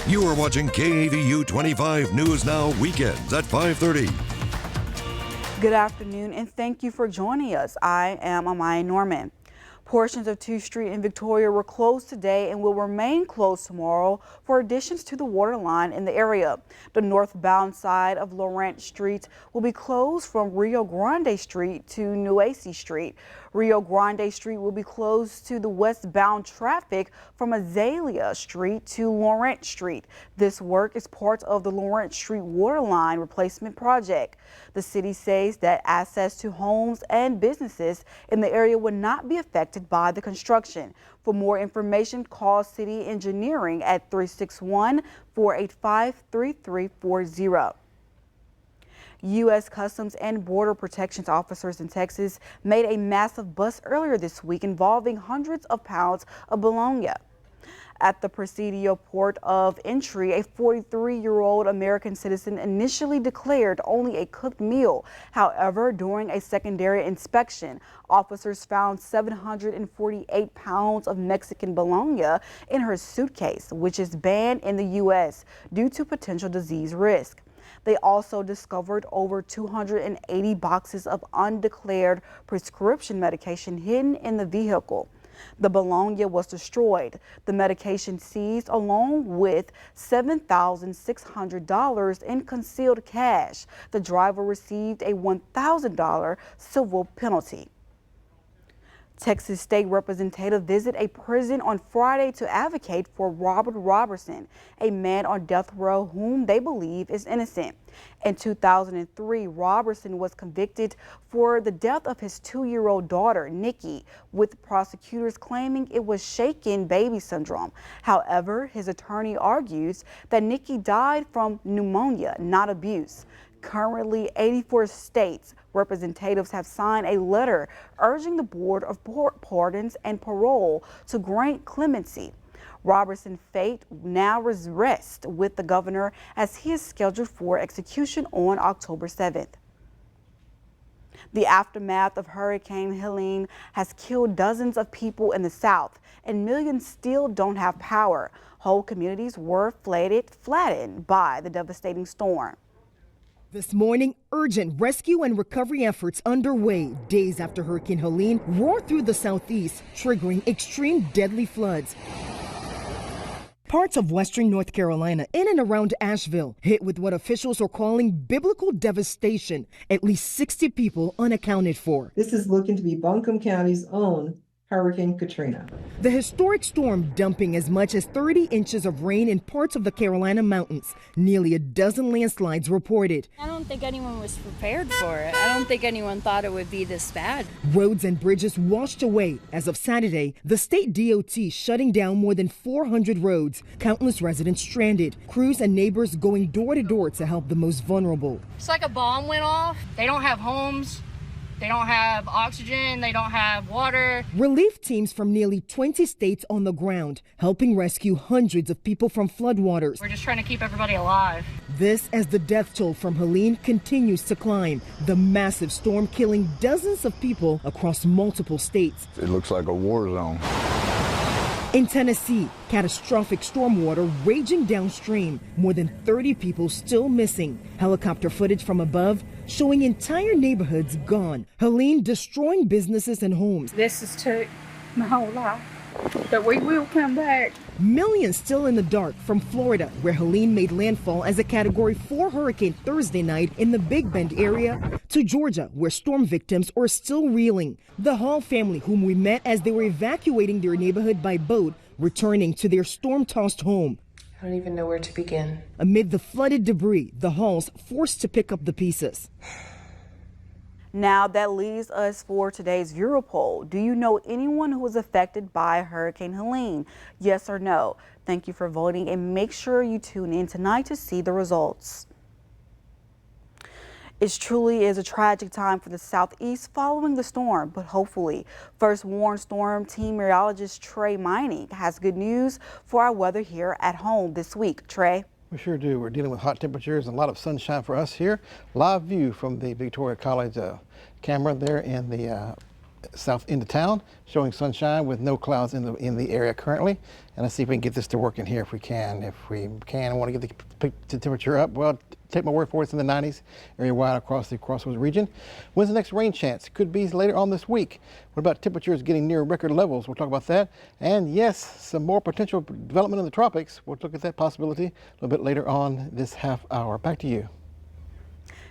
You are watching KAVU 25 News Now weekends at 5:30. Good afternoon and thank you for joining us. I am Amaya Norman. Portions of 2th Street in Victoria were closed today and will remain closed tomorrow for additions to the water line in the area. The northbound side of Laurent Street will be closed from Rio Grande Street to Nueces Street. Rio Grande Street will be closed to the westbound traffic from Azalea Street to Laurent Street. This work is part of the Laurent Street water line replacement project. The city says that access to homes and businesses in the area will not be affected by the construction. For more information, call City Engineering at 361-485-3340. U.S. Customs and Border Protection officers in Texas made a massive bust earlier this week involving hundreds of pounds of bologna. At the Presidio port of entry, a 43-year-old American citizen initially declared only a cooked meal. However, during a secondary inspection, officers found 748 pounds of Mexican bologna in her suitcase, which is banned in the U.S. due to potential disease risk. They also discovered over 280 boxes of undeclared prescription medication hidden in the vehicle. The bologna was destroyed. The medication seized along with $7,600 in concealed cash. The driver received a $1,000 civil penalty. Texas State Representative visited a prison on Friday to advocate for Robert Robertson, a man on death row whom they believe is innocent. In 2003, Robertson was convicted for the death of his 2-year-old daughter, Nikki, with prosecutors claiming it was shaken baby syndrome. However, his attorney argues that Nikki died from pneumonia, not abuse. Currently, 84 states representatives have signed a letter urging the Board of Pardons and Parole to grant clemency. Robertson's fate now rests with the governor as he is scheduled for execution on October 7th. The aftermath of Hurricane Helene has killed dozens of people in the South, and millions still don't have power. Whole communities were flattened by the devastating storm. This morning, urgent rescue and recovery efforts underway days after Hurricane Helene roared through the southeast, triggering extreme deadly floods. Parts of western North Carolina in and around Asheville hit with what officials are calling biblical devastation. At least 60 people unaccounted for. This is looking to be Buncombe County's own Hurricane Katrina. The historic storm dumping as much as 30 inches of rain in parts of the Carolina mountains. Nearly a dozen landslides reported. I don't think anyone was prepared for it. I don't think anyone thought it would be this bad. Roads and bridges washed away. As of Saturday, the state DOT shutting down more than 400 roads. Countless residents stranded. Crews and neighbors going door to door to help the most vulnerable. It's like a bomb went off. They don't have homes. They don't have oxygen, they don't have water. Relief teams from nearly 20 states on the ground, helping rescue hundreds of people from floodwaters. We're just trying to keep everybody alive. This as the death toll from Helene continues to climb. The massive storm killing dozens of people across multiple states. It looks like a war zone. In Tennessee, catastrophic stormwater raging downstream. More than 30 people still missing. Helicopter footage from above showing entire neighborhoods gone. Helene destroying businesses and homes. This has took my whole life, but we will come back. Millions still in the dark from Florida, where Helene made landfall as a Category 4 hurricane Thursday night in the Big Bend area, to Georgia, where storm victims are still reeling. The Hall family, whom we met as they were evacuating their neighborhood by boat, returning to their storm-tossed home. I don't even know where to begin. Amid the flooded debris, the Halls forced to pick up the pieces. Now that leaves us for today's viewer poll. Do you know anyone who was affected by Hurricane Helene? Yes or no? Thank you for voting and make sure you tune in tonight to see the results. It truly is a tragic time for the Southeast following the storm, but hopefully, First Warn Storm Team Meteorologist Trey Mining has good news for our weather here at home this week. Trey? We sure do. We're dealing with hot temperatures and a lot of sunshine for us here. Live view from the Victoria College camera there in the south end of town, showing sunshine with no clouds in the area currently. And let's see if we can get this to work in here if we can. If we can, I want to get the temperature up. Well, take my word for it, it's in the 90s area-wide across the Crossroads region. When's the next rain chance? Could be later on this week. What about temperatures getting near record levels? We'll talk about that. And yes, some more potential development in the tropics. We'll look at that possibility a little bit later on this half hour. Back to you.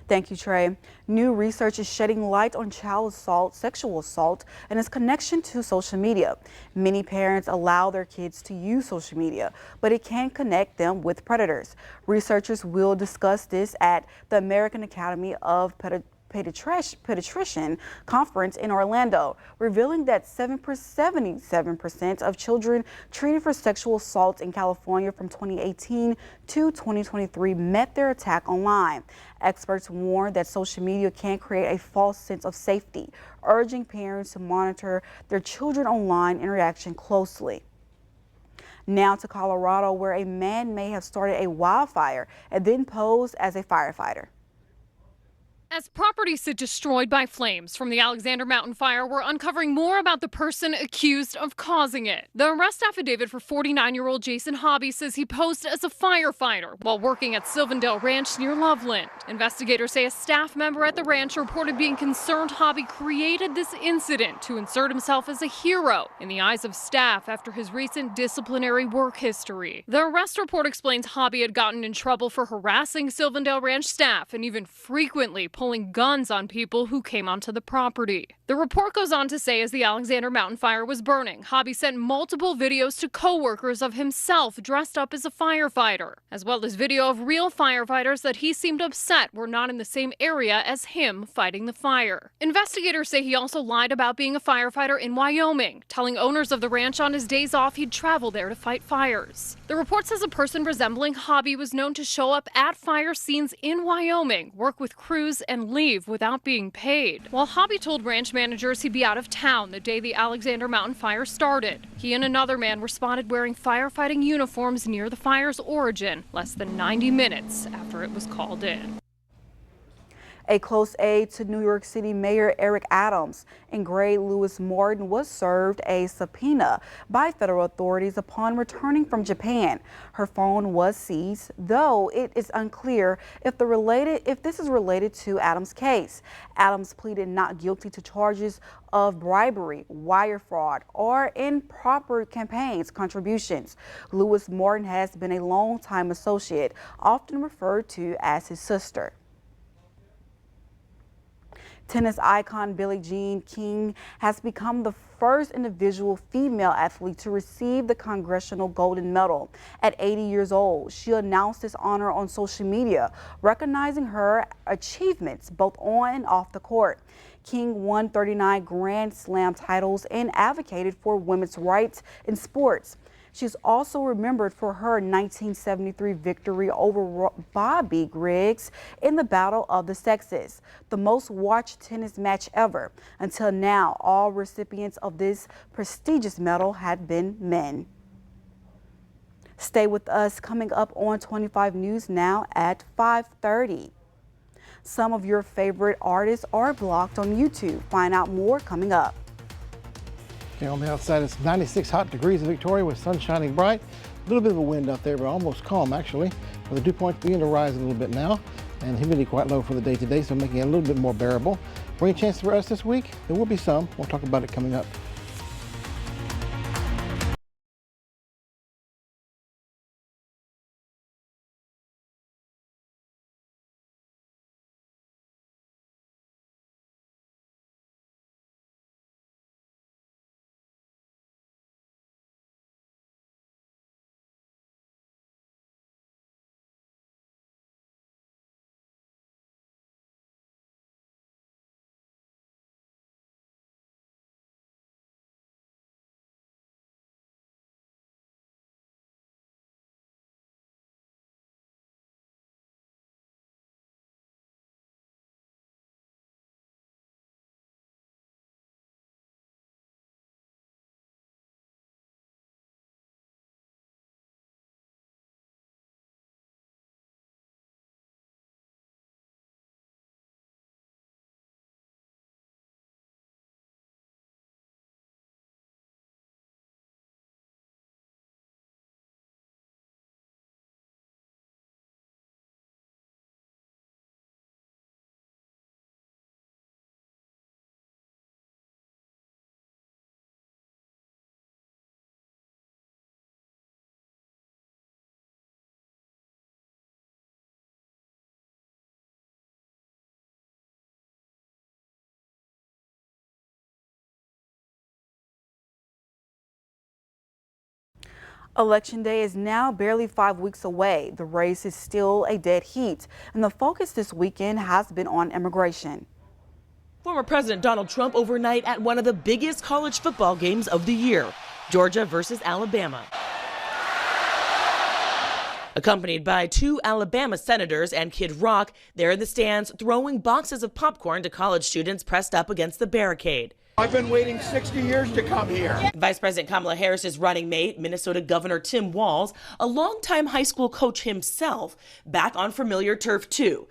Thank you, Trey. New research is shedding light on child assault, sexual assault, and its connection to social media. Many parents allow their kids to use social media, but it can connect them with predators. Researchers will discuss this at the American Academy of Pediatrician conference in Orlando, revealing that 77% of children treated for sexual assault in California from 2018 to 2023 met their attack online. Experts warn that social media can create a false sense of safety, urging parents to monitor their children online interaction closely. Now to Colorado, where a man may have started a wildfire and then posed as a firefighter. As properties sit destroyed by flames from the Alexander Mountain fire, we're uncovering more about the person accused of causing it. The arrest affidavit for 49-year-old Jason Hobby says he posed as a firefighter while working at Sylvandale Ranch near Loveland. Investigators say a staff member at the ranch reported being concerned Hobby created this incident to insert himself as a hero in the eyes of staff after his recent disciplinary work history. The arrest report explains Hobby had gotten in trouble for harassing Sylvandale Ranch staff and even frequently pulling guns on people who came onto the property. The report goes on to say as the Alexander Mountain fire was burning, Hobby sent multiple videos to co-workers of himself dressed up as a firefighter, as well as video of real firefighters that he seemed upset were not in the same area as him fighting the fire. Investigators say he also lied about being a firefighter in Wyoming, telling owners of the ranch on his days off he'd travel there to fight fires. The report says a person resembling Hobby was known to show up at fire scenes in Wyoming, work with crews, and leave without being paid. While Hobby told ranch managers he'd be out of town the day the Alexander Mountain fire started, he and another man were spotted wearing firefighting uniforms near the fire's origin less than 90 minutes after it was called in. A close aide to New York City Mayor Eric Adams and Gray Lewis Morton was served a subpoena by federal authorities upon returning from Japan. Her phone was seized, though it is unclear if this is related to Adams' case. Adams pleaded not guilty to charges of bribery, wire fraud, or improper campaigns contributions. Lewis Morton has been a longtime associate, often referred to as his sister. Tennis icon Billie Jean King has become the first individual female athlete to receive the Congressional Golden Medal. At 80 years old, she announced this honor on social media, recognizing her achievements both on and off the court. King won 39 Grand Slam titles and advocated for women's rights in sports. She's also remembered for her 1973 victory over Bobby Griggs in the Battle of the Sexes, the most watched tennis match ever. Until now, all recipients of this prestigious medal had been men. Stay with us. Coming up on 25 News Now at 5:30. Some of your favorite artists are blocked on YouTube. Find out more coming up. Okay, on the outside, it's 96 hot degrees in Victoria with sun shining bright. A little bit of a wind out there, but almost calm actually. With the dew point beginning to rise a little bit now, and humidity quite low for the day today, so making it a little bit more bearable. Rain chances for us this week? There will be some. We'll talk about it coming up. Election Day is now barely 5 weeks away. The race is still a dead heat, and the focus this weekend has been on immigration. Former President Donald Trump overnight at one of the biggest college football games of the year, Georgia versus Alabama. Accompanied by 2 Alabama senators and Kid Rock, they're in the stands throwing boxes of popcorn to college students pressed up against the barricade. I've been waiting 60 years to come here. Vice President Kamala Harris's running mate, Minnesota Governor Tim Walz, a longtime high school coach himself, back on familiar turf too.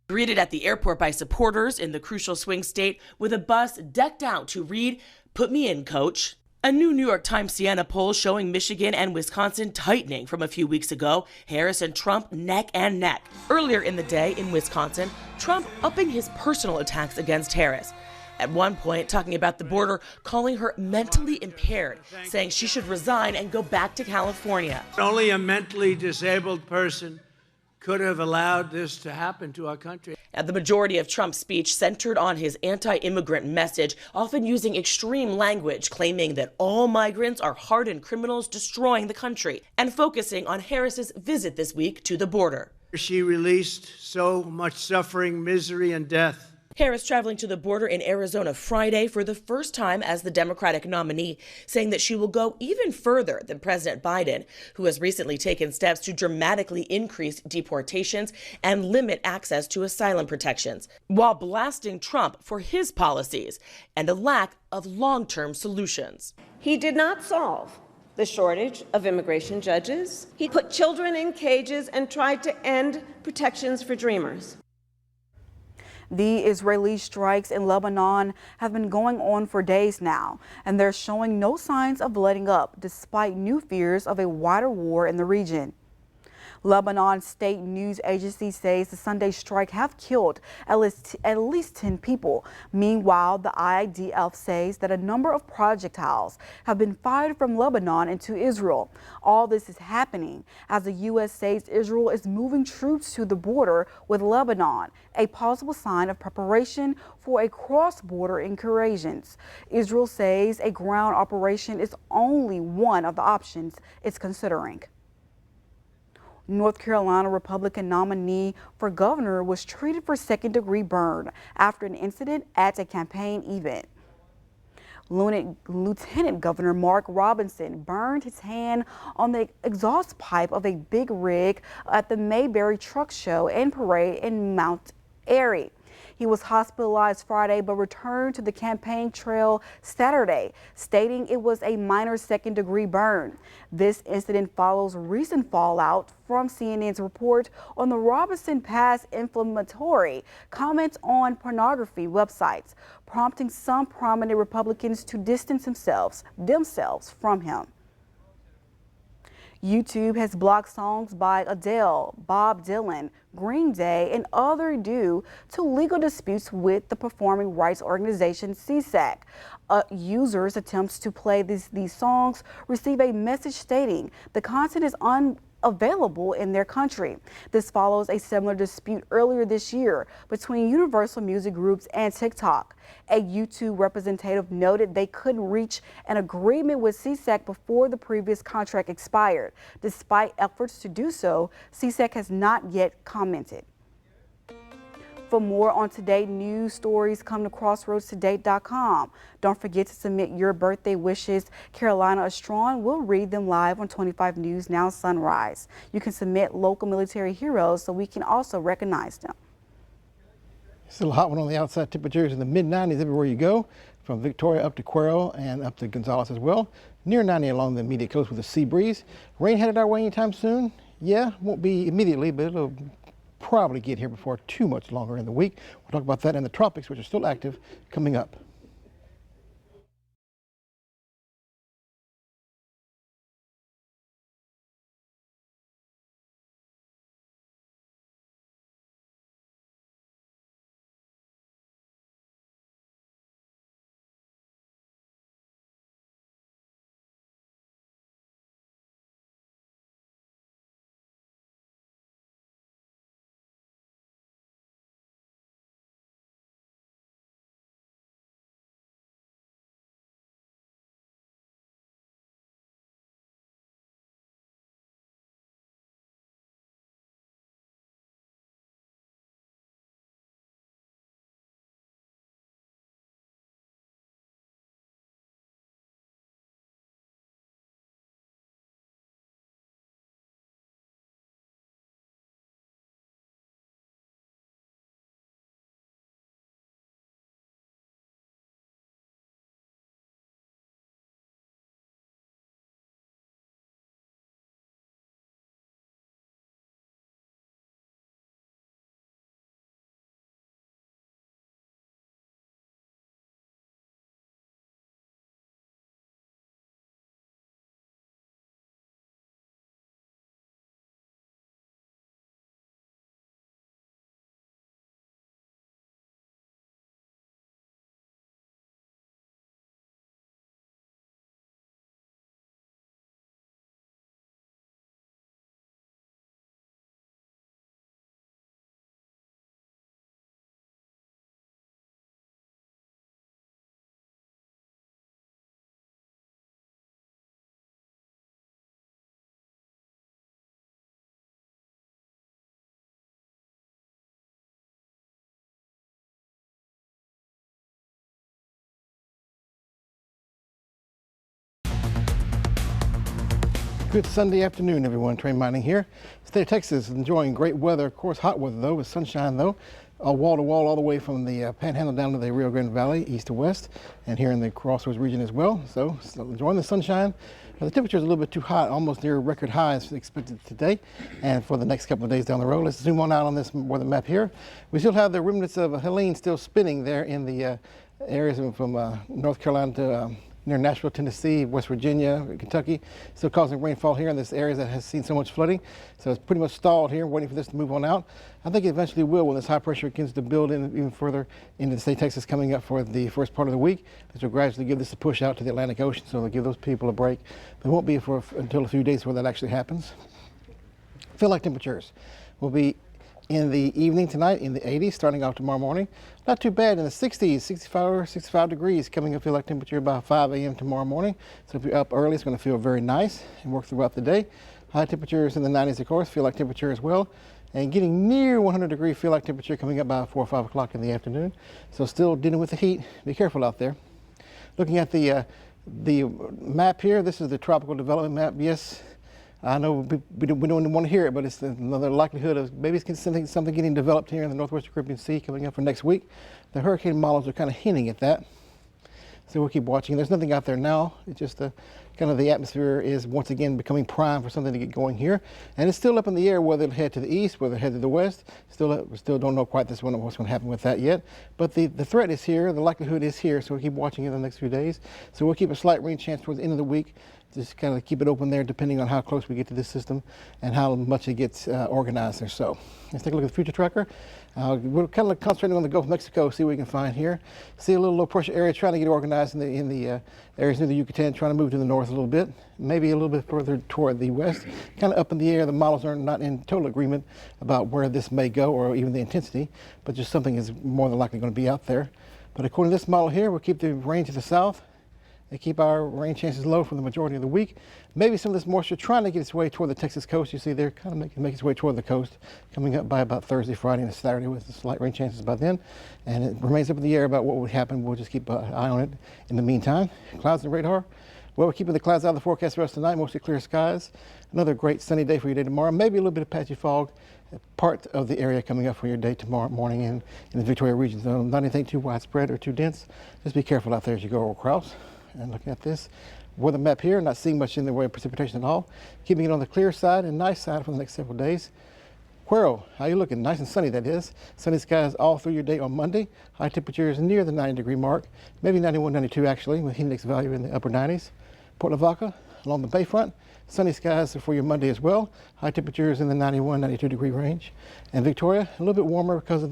Greeted at the airport by supporters in the crucial swing state with a bus decked out to read, "Put me in, coach." A new New York Times Siena poll showing Michigan and Wisconsin tightening from a few weeks ago, Harris and Trump neck and neck. Earlier in the day in Wisconsin, Trump upping his personal attacks against Harris. At one point, talking about the border, calling her mentally impaired, saying she should resign and go back to California. Only a mentally disabled person could have allowed this to happen to our country. The majority of Trump's speech centered on his anti-immigrant message, often using extreme language, claiming that all migrants are hardened criminals destroying the country, and focusing on Harris's visit this week to the border. She released so much suffering, misery, and death. Harris traveling to the border in Arizona Friday for the first time as the Democratic nominee, saying that she will go even further than President Biden, who has recently taken steps to dramatically increase deportations and limit access to asylum protections, while blasting Trump for his policies and a lack of long-term solutions. He did not solve the shortage of immigration judges. He put children in cages and tried to end protections for dreamers. The Israeli strikes in Lebanon have been going on for days now, and they're showing no signs of letting up, despite new fears of a wider war in the region. Lebanon state news agency says the Sunday strike have killed at least 10 people. Meanwhile, the IDF says that a number of projectiles have been fired from Lebanon into Israel. All this is happening as the U.S. says Israel is moving troops to the border with Lebanon, a possible sign of preparation for a cross-border incursions. Israel says a ground operation is only one of the options it's considering. North Carolina Republican nominee for governor was treated for second-degree burn after an incident at a campaign event. Lieutenant Governor Mark Robinson burned his hand on the exhaust pipe of a big rig at the Mayberry Truck Show and Parade in Mount Airy. He was hospitalized Friday but returned to the campaign trail Saturday, stating it was a minor second-degree burn. This incident follows recent fallout from CNN's report on the Robinson past inflammatory comments on pornography websites, prompting some prominent Republicans to distance themselves from him. YouTube has blocked songs by Adele, Bob Dylan, Green Day, and others due to legal disputes with the performing rights organization CSAC. Users' attempts to play these songs receive a message stating the content is unavailable in their country. This follows a similar dispute earlier this year between Universal Music Groups and TikTok. A YouTube representative noted they couldn't reach an agreement with CSAC before the previous contract expired. Despite efforts to do so, CSAC has not yet commented. For more on today's news stories, come to crossroadstoday.com. Don't forget to submit your birthday wishes. Carolina Estrone will read them live on 25 News Now Sunrise. You can submit local military heroes so we can also recognize them. Still a hot one on the outside. Temperatures in the mid-90s everywhere you go, from Victoria up to Cuero and up to Gonzales as well. Near 90 along the immediate coast with a sea breeze. Rain headed our way anytime soon? Yeah, won't be immediately, but it'll probably get here before too much longer in the week. We'll talk about that in the tropics, which are still active, coming up. Good Sunday afternoon, everyone. Train Mining here. State of Texas is enjoying great weather. Of course, hot weather, though, with sunshine, though. Wall to wall all the way from the Panhandle down to the Rio Grande Valley, east to west, and here in the Crossroads region as well. So enjoying the sunshine. The temperature is a little bit too hot, almost near record highs expected today and for the next couple of days down the road. Let's zoom on out on this weather map here. We still have the remnants of Helene still spinning there in the areas from North Carolina to near Nashville, Tennessee, West Virginia, Kentucky, still causing rainfall here in this area that has seen so much flooding. So it's pretty much stalled here, waiting for this to move on out. I think it eventually will when this high pressure begins to build in even further into the state of Texas coming up for the first part of the week. This will gradually give this a push out to the Atlantic Ocean, so they'll give those people a break. But it won't be until a few days before that actually happens. Feel like temperatures will be in the evening tonight in the 80s, starting off tomorrow morning. Not too bad in the 60s, 65 degrees coming up, feel like temperature about 5 a.m. tomorrow morning. So if you're up early, it's going to feel very nice and work throughout the day. High temperatures in the 90s, of course, feel like temperature as well. And getting near 100 degree feel like temperature coming up by 4 or 5 o'clock in the afternoon. So still dealing with the heat. Be careful out there. Looking at the map here, this is the tropical development map. Yes, I know we don't want to hear it, but it's another likelihood of maybe something getting developed here in the northwestern Caribbean Sea coming up for next week. The hurricane models are kind of hinting at that. So we'll keep watching. There's nothing out there now. It's just kind of the atmosphere is once again becoming prime for something to get going here. And it's still up in the air whether it'll head to the east, whether it'll head to the west. We still don't know quite what's going to happen with that yet. But the threat is here. The likelihood is here. So we'll keep watching it in the next few days. So we'll keep a slight rain chance towards the end of the week. Just kind of keep it open there depending on how close we get to this system and how much it gets organized or so. Let's take a look at the future tracker. We're kind of concentrating on the Gulf of Mexico, see what we can find here. See a little low pressure area trying to get organized in the areas near the Yucatan, trying to move to the north a little bit, maybe a little bit further toward the west. Kind of up in the air. The models are not in total agreement about where this may go or even the intensity, but just something is more than likely going to be out there. But according to this model here, we'll keep the rain to the south. They keep our rain chances low for the majority of the week. Maybe some of this moisture trying to get its way toward the Texas coast. You see they're kind of make its way toward the coast, coming up by about Thursday, Friday, and Saturday with the slight rain chances by then. And it remains up in the air about what would happen. We'll just keep an eye on it in the meantime. Clouds and radar. Well, we're keeping the clouds out of the forecast for us tonight, mostly clear skies. Another great sunny day for your day tomorrow. Maybe a little bit of patchy fog, part of the area coming up for your day tomorrow morning in the Victoria region. So not anything too widespread or too dense. Just be careful out there as you go across. And looking at this weather map here, not seeing much in the way of precipitation at all. Keeping it on the clear side and nice side for the next several days. Cuero, how you looking? Nice and sunny, that is. Sunny skies all through your day on Monday. High temperatures near the 90 degree mark, maybe 91, 92 actually, with heat index value in the upper 90s. Port Lavaca, along the bayfront, sunny skies for your Monday as well. High temperatures in the 91, 92 degree range. And Victoria, a little bit warmer because of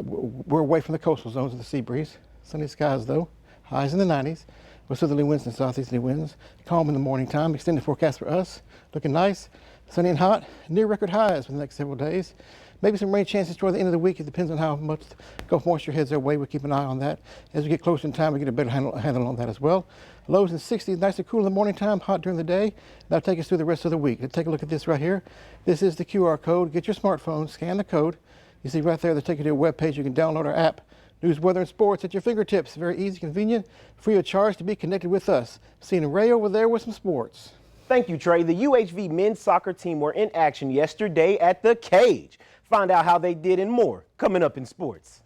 we're away from the coastal zones of the sea breeze. Sunny skies though, highs in the 90s. With southerly winds and southeasterly winds. Calm in the morning time. Extended forecast for us. Looking nice. Sunny and hot. Near record highs for the next several days. Maybe some rain chances toward the end of the week. It depends on how much Gulf moisture heads our way. We'll keep an eye on that. As we get closer in time, we get a better handle on that as well. Lows in 60s. Nice and cool in the morning time. Hot during the day. That'll take us through the rest of the week. Let's take a look at this right here. This is the QR code. Get your smartphone. Scan the code. You see right there, they take you to a web page. You can download our app. News, weather, and sports at your fingertips. Very easy, convenient, free of charge to be connected with us. Seeing Ray over there with some sports. Thank you, Trey. The UHV men's soccer team were in action yesterday at the Cage. Find out how they did and more coming up in sports.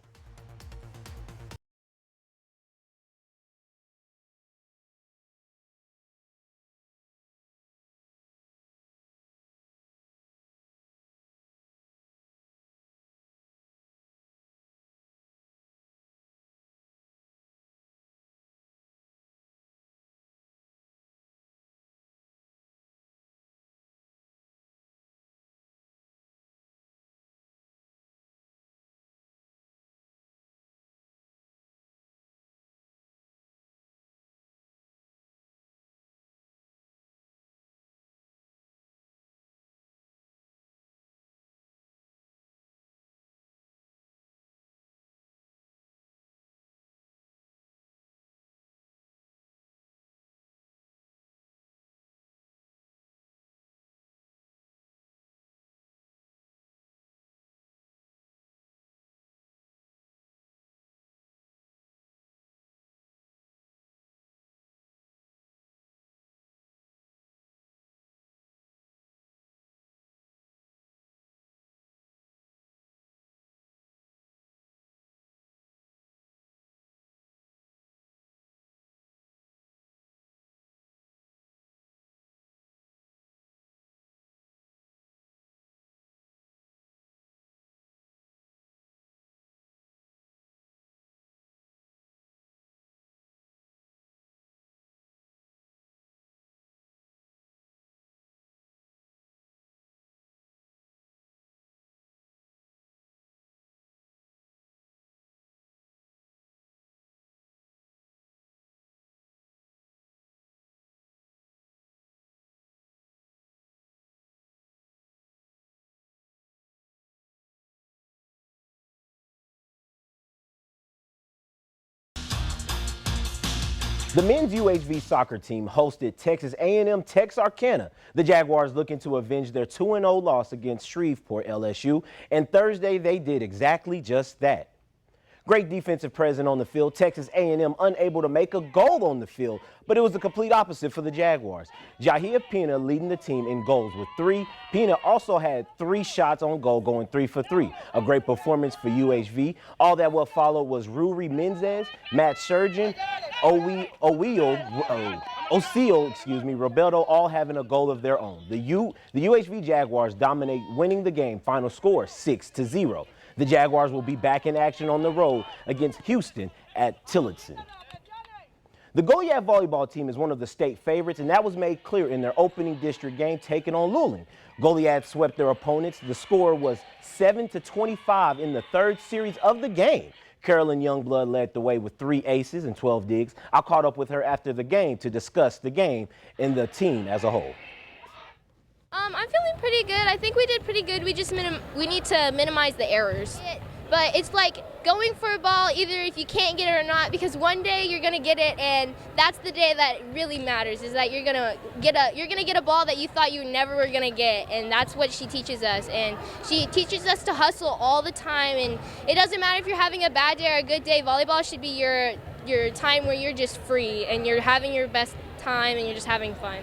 The men's UHV soccer team hosted Texas A&M Texarkana. The Jaguars looking to avenge their 2-0 loss against Shreveport LSU, and Thursday they did exactly just that. Great defensive presence on the field. Texas A&M unable to make a goal on the field, but it was the complete opposite for the Jaguars. Jahia Pena leading the team in goals with 3. Pena also had 3 shots on goal, going 3 for 3. A great performance for UHV. All that what followed was Ruri Menzes, Matt Surgeon, Oseo, Roberto, all having a goal of their own. The UHV Jaguars dominate, winning the game. Final score 6-0. The Jaguars will be back in action on the road against Houston at Tillotson. The Goliad volleyball team is one of the state favorites, and that was made clear in their opening district game taking on Luling. Goliad swept their opponents. The score was 7-25 in the 3rd series of the game. Carolyn Youngblood led the way with 3 aces and 12 digs. I caught up with her after the game to discuss the game and the team as a whole. I'm feeling pretty good. I think we did pretty good. We just we need to minimize the errors. But it's like going for a ball, either if you can't get it or not, because one day you're gonna get it, and that's the day that really matters. Is that you're gonna get a ball that you thought you never were gonna get, and that's what she teaches us. And she teaches us to hustle all the time. And it doesn't matter if you're having a bad day or a good day. Volleyball should be your time where you're just free and you're having your best time and you're just having fun.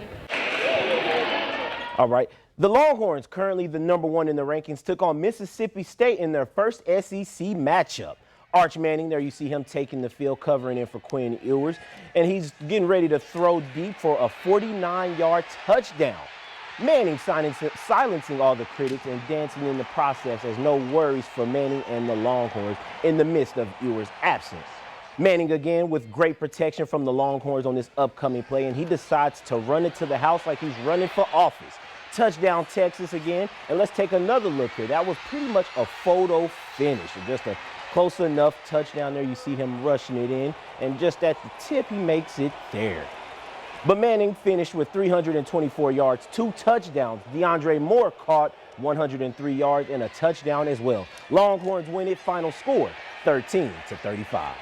All right. The Longhorns, currently the #1 in the rankings, took on Mississippi State in their first SEC matchup. Arch Manning, there you see him taking the field, covering in for Quinn Ewers, and he's getting ready to throw deep for a 49-yard touchdown. Manning silencing all the critics and dancing in the process as no worries for Manning and the Longhorns in the midst of Ewers' absence. Manning again with great protection from the Longhorns on this upcoming play, and he decides to run it to the house like he's running for office. Touchdown Texas again, and let's take another look here. That was pretty much a photo finish, just a close enough touchdown there. You see him rushing it in, and just at the tip, he makes it there. But Manning finished with 324 yards, 2 touchdowns. DeAndre Moore caught 103 yards and a touchdown as well. Longhorns win it, final score 13-35.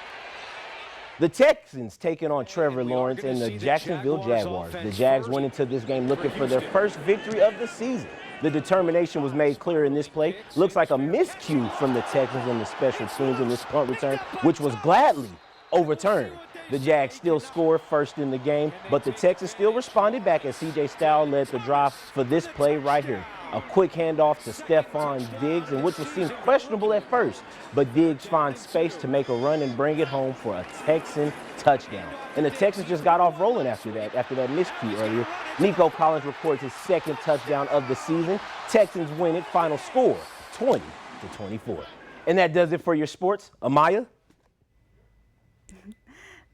The Texans taking on Trevor Lawrence and the Jacksonville Jaguars. The Jags went into this game looking for their first victory of the season. The determination was made clear in this play. Looks like a miscue from the Texans in the special teams in this punt return, which was gladly overturned. The Jags still scored first in the game, but the Texans still responded back as C.J. Stout led the drive for this play right here. A quick handoff to Stephon Diggs, and which would seem questionable at first, but Diggs finds space to make a run and bring it home for a Texan touchdown. And the Texans just got off rolling after that miscue earlier. Nico Collins records his 2nd touchdown of the season. Texans win it, final score 20-24. And that does it for your sports. Amaya?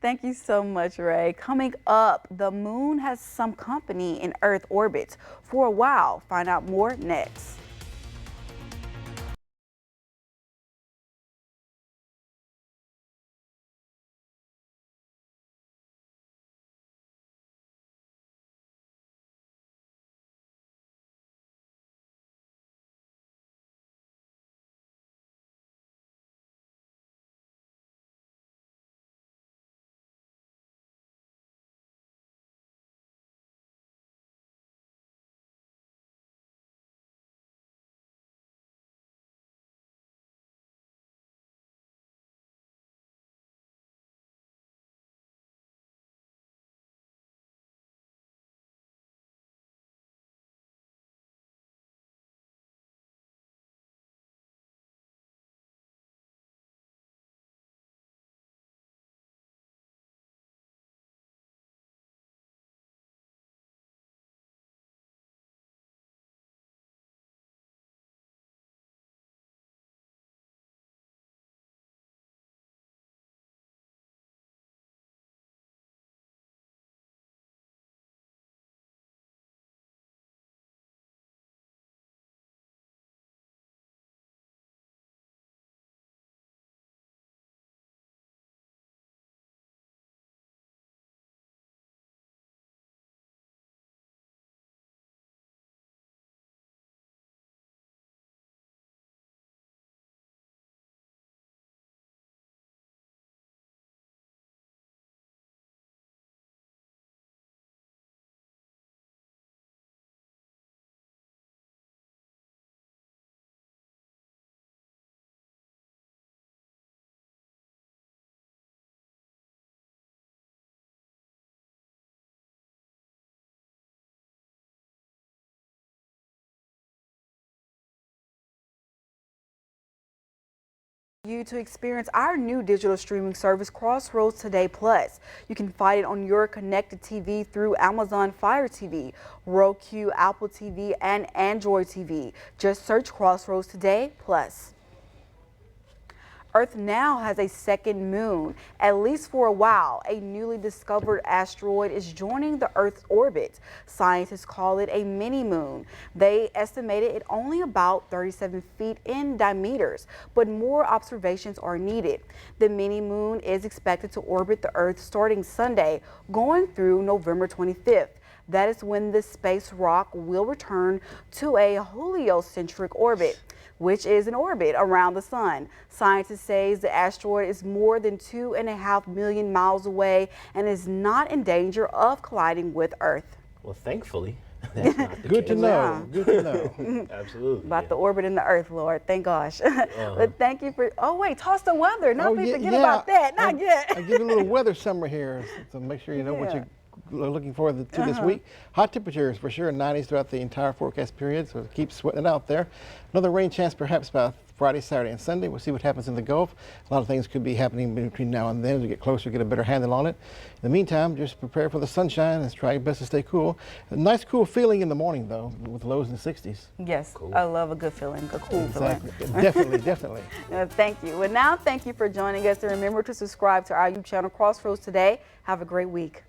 Thank you so much, Ray. Coming up, the moon has some company in Earth orbit for a while. Find out more next. you to experience our new digital streaming service, Crossroads Today Plus. You can find it on your connected TV through Amazon Fire TV, Roku, Apple TV, and Android TV. Just search Crossroads Today Plus. Earth now has a second moon. At least for a while, a newly discovered asteroid is joining the Earth's orbit. Scientists call it a mini-moon. They estimated it only about 37 feet in diameters, but more observations are needed. The mini-moon is expected to orbit the Earth starting Sunday, going through November 25th. That is when the space rock will return to a heliocentric orbit, which is an orbit around the sun. Scientists say the asteroid is more than 2.5 million miles away and is not in danger of colliding with Earth. Well, thankfully, that's not the Good to case. know. Good to know. Absolutely. About the orbit in the Earth, Lord. Thank gosh. But thank you for, oh wait, toss the weather. Not forget about that. Not yet. I give you a little weather summary here, so make sure you know what you're looking forward to this week. Hot temperatures for sure, 90s throughout the entire forecast period, so keep sweating it out there. Another rain chance perhaps by Friday, Saturday, and Sunday. We'll see what happens in the Gulf. A lot of things could be happening between now and then. As we get closer, get a better handle on it. In the meantime, just prepare for the sunshine and try your best to stay cool. A nice cool feeling in the morning though, with lows in the 60s. Yes, cool. I love a good feeling, a cool feeling. Definitely, definitely. Thank you. Well, now thank you for joining us, and remember to subscribe to our YouTube channel, Crossroads Today. Have a great week.